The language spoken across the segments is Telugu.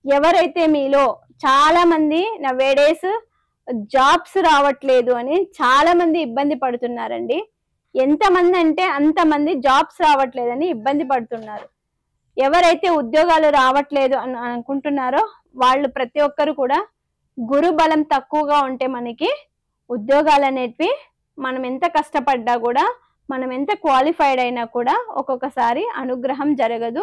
ఎవరైతే మీలో చాలా మంది నవేడేస్ జాబ్స్ రావట్లేదు అని చాలా మంది ఇబ్బంది పడుతున్నారండి. ఎంతమంది అంటే అంతమంది జాబ్స్ రావట్లేదని ఇబ్బంది పడుతున్నారు. ఎవరైతే ఉద్యోగాలు రావట్లేదు అని అనుకుంటున్నారో వాళ్ళు ప్రతి ఒక్కరు కూడా గురు బలం తక్కువగా ఉంటే మనకి ఉద్యోగాలు అనేటివి మనం ఎంత కష్టపడ్డా కూడా, మనం ఎంత క్వాలిఫైడ్ అయినా కూడా ఒక్కొక్కసారి అనుగ్రహం జరగదు.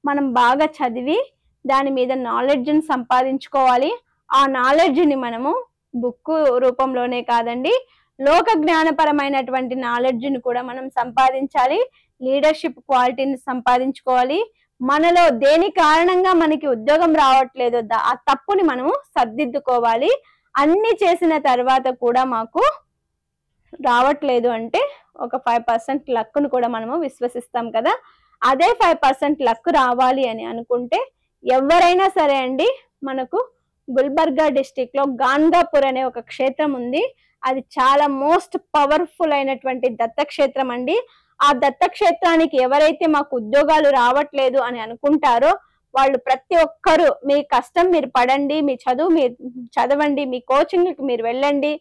మనం బాగా చదివి దాని మీద నాలెడ్జ్ని సంపాదించుకోవాలి. ఆ నాలెడ్జ్ని మనము బుక్ రూపంలోనే కాదండి, లోక జ్ఞానపరమైనటువంటి నాలెడ్జ్ని కూడా మనం సంపాదించాలి. లీడర్షిప్ క్వాలిటీని సంపాదించుకోవాలి. మనలో దేని కారణంగా మనకి ఉద్యోగం రావట్లేదో ఆ తప్పుని మనము సర్దిద్దుకోవాలి. అన్ని చేసిన తర్వాత కూడా మాకు రావట్లేదు అంటే ఒక 5% లక్ను కూడా మనము విశ్వసిస్తాం కదా. అదే 5% లక్ రావాలి అని అనుకుంటే ఎవరైనా సరే అండి, మనకు గుల్బర్గా డిస్టిక్ లో గాన్గాపూర్ అనే ఒక క్షేత్రం ఉంది. అది చాలా మోస్ట్ పవర్ఫుల్ అయినటువంటి దత్తక్షేత్రం అండి. ఆ దత్తక్షేత్రానికి ఎవరైతే మాకు ఉద్యోగాలు రావట్లేదు అని అనుకుంటారో వాళ్ళు ప్రతి ఒక్కరు మీ కష్టం మీరు పడండి, మీ చదువు మీరు చదవండి, మీ కోచింగ్కి మీరు వెళ్ళండి.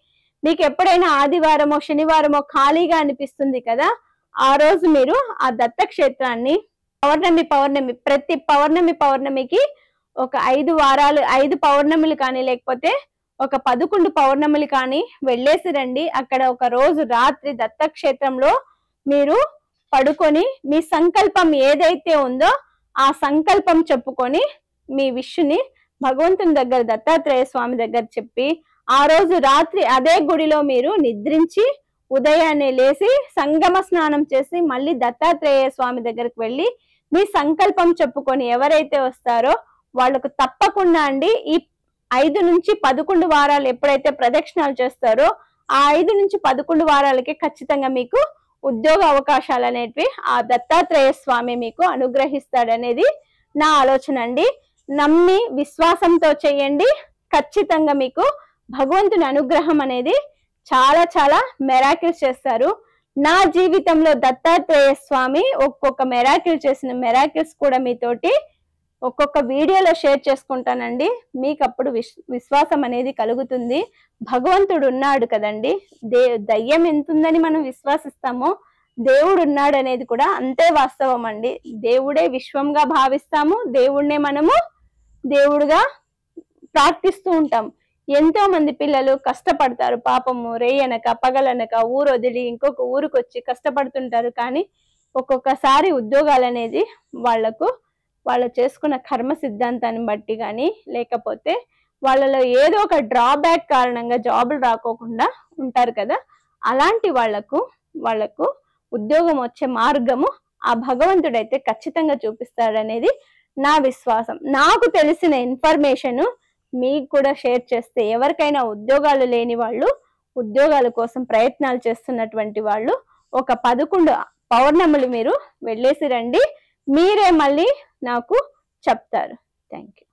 మీకు ఎప్పుడైనా ఆదివారమో శనివారమో ఖాళీగా అనిపిస్తుంది కదా, ఆ రోజు మీరు ఆ దత్తక్షేత్రాన్ని ప్రతి పౌర్ణమికి ఒక 5 వారాలు 5 పౌర్ణమిలు కానీ లేకపోతే ఒక 11 పౌర్ణమిలు కానీ వెళ్ళేసి రండి. అక్కడ ఒక రోజు రాత్రి దత్తక్షేత్రంలో మీరు పడుకొని మీ సంకల్పం ఏదైతే ఉందో ఆ సంకల్పం చెప్పుకొని మీ విష్ని భగవంతుని దగ్గర దత్తాత్రేయ స్వామి దగ్గర చెప్పి ఆ రోజు రాత్రి అదే గుడిలో మీరు నిద్రించి ఉదయాన్నే లేచి సంగమ స్నానం చేసి మళ్ళీ దత్తాత్రేయ స్వామి దగ్గరికి వెళ్ళి మీ సంకల్పం చెప్పుకొని ఎవరైతే వస్తారో వాళ్ళకు తప్పకుండా అండి ఈ 5 నుంచి 11 వారాలు ఎప్పుడైతే ప్రదక్షిణాలు చేస్తారో ఆ 5 నుంచి 11 వారాలకి ఖచ్చితంగా మీకు ఉద్యోగ అవకాశాలు అనేటివి ఆ దత్తాత్రేయ స్వామి మీకు అనుగ్రహిస్తాడనేది నా ఆలోచన అండి. నమ్మి విశ్వాసంతో చేయండి, ఖచ్చితంగా మీకు భగవంతుని అనుగ్రహం అనేది చాలా చాలా మెరాకిల్స్ చేస్తారు. నా జీవితంలో దత్తాత్రేయ స్వామి ఒక్కొక్క మెరాకిల్ చేసిన మెరాకిల్స్ కూడా మీతోటి ఒక్కొక్క వీడియోలో షేర్ చేసుకుంటానండి. మీకు అప్పుడు విశ్వాసం అనేది కలుగుతుంది. భగవంతుడు ఉన్నాడు కదండి, దయ్యం ఎంతుందని మనం విశ్వాసిస్తామో దేవుడు ఉన్నాడు అనేది కూడా అంతే వాస్తవం అండి. దేవుడే విశ్వంగా భావిస్తాము, దేవుడినే మనము దేవుడుగా ప్రార్థిస్తూ ఉంటాం. ఎంతో మంది పిల్లలు కష్టపడతారు పాపము, రేయనక పగలనక ఊరు వదిలి ఇంకొక ఊరికి వచ్చి కష్టపడుతుంటారు. కానీ ఒక్కొక్కసారి ఉద్యోగాలు అనేది వాళ్ళు చేసుకున్న కర్మ సిద్ధాంతాన్ని బట్టి కానీ లేకపోతే వాళ్ళలో ఏదో ఒక డ్రాబ్యాక్ కారణంగా జాబులు రాకోకుండా ఉంటారు కదా, అలాంటి వాళ్లకు ఉద్యోగం వచ్చే మార్గము ఆ భగవంతుడైతే ఖచ్చితంగా చూపిస్తాడనేది నా విశ్వాసం. నాకు తెలిసిన ఇన్ఫర్మేషన్ మీకు కూడా షేర్ చేస్తే ఎవరికైనా ఉద్యోగాలు లేని వాళ్ళు, ఉద్యోగాల కోసం ప్రయత్నాలు చేస్తున్నటువంటి వాళ్ళు ఒక 11 పౌర్ణములు మీరు వెళ్ళేసి రండి. మీరే మళ్ళీ నాకు చెప్తారు. Thank you.